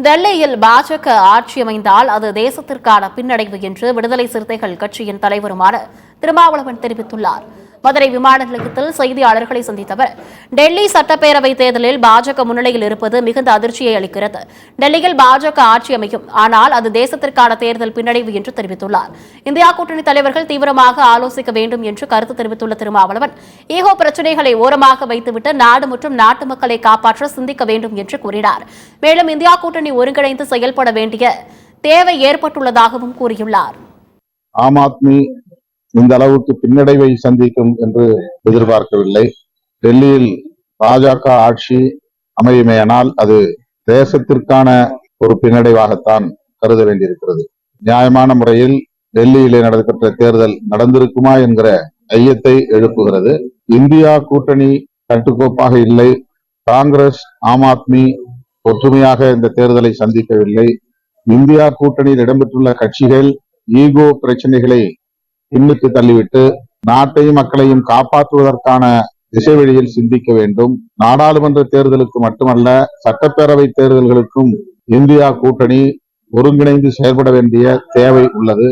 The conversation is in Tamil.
டெல்லியில் பாஜக ஆட்சி அமைந்தால் அது தேசத்திற்கான பின்னடைவு என்று விடுதலை சிறுத்தைகள் கட்சியின் தலைவருமான திருமாவளவன் தெரிவித்துள்ளார். மதுரை விமான நிலையத்தில் செய்தியாளர்களை சந்தித்த அவர், டெல்லி சட்டப்பேரவைத் தேர்தலில் பாஜக முன்னிலையில் இருப்பது மிகுந்த அதிர்ச்சியை அளிக்கிறது. டெல்லியில் பாஜக ஆட்சி அமையும், ஆனால் அது தேசத்திற்கான தேர்தல் பின்னடைவு என்று தெரிவித்துள்ளார். இந்தியா கூட்டணி தலைவர்கள் தீவிரமாக ஆலோசிக்க வேண்டும் என்று கருத்து தெரிவித்துள்ள திருமாவளவன், ஈகோ பிரச்சினைகளை ஓரமாக வைத்துவிட்டு நாடு மற்றும் நாட்டு மக்களை காப்பாற்ற சிந்திக்க வேண்டும் என்று கூறினார். மேலும் இந்தியா கூட்டணி ஒருங்கிணைந்து செயல்பட வேண்டிய தேவை ஏற்பட்டுள்ளதாகவும் கூறியுள்ளார். ஆம் ஆத்மி இந்த அளவுக்கு பின்னடைவை சந்திக்கும் என்று எதிர்பார்க்கவில்லை. டெல்லியில் பாஜக ஆட்சி அமையுமேயானால் அது தேசத்திற்கான ஒரு பின்னடைவாகத்தான் கருத வேண்டியிருக்கிறது. நியாயமான முறையில் டெல்லியிலே நடைபெற்ற தேர்தல் நடந்திருக்குமா என்கிற ஐயத்தை எழுப்புகிறது. இந்தியா கூட்டணி கட்டுக்கோப்பாக இல்லை. காங்கிரஸ், ஆம் ஆத்மி ஒற்றுமையாக இந்த தேர்தலை சந்திக்கவில்லை. இந்தியா கூட்டணியில் இடம்பெற்றுள்ள கட்சிகள் ஈகோ பிரச்சனைகளை பின்னுக்கு தள்ளிவிட்டு நாட்டையும் மக்களையும் காப்பாற்றுவதற்கான திசை வழியில் சிந்திக்க வேண்டும். நாடாளுமன்ற தேர்தலுக்கு மட்டுமல்ல, சட்டப்பேரவை தேர்தல்களுக்கும் இந்தியா கூட்டணி ஒருங்கிணைந்து செயல்பட வேண்டிய தேவை உள்ளது.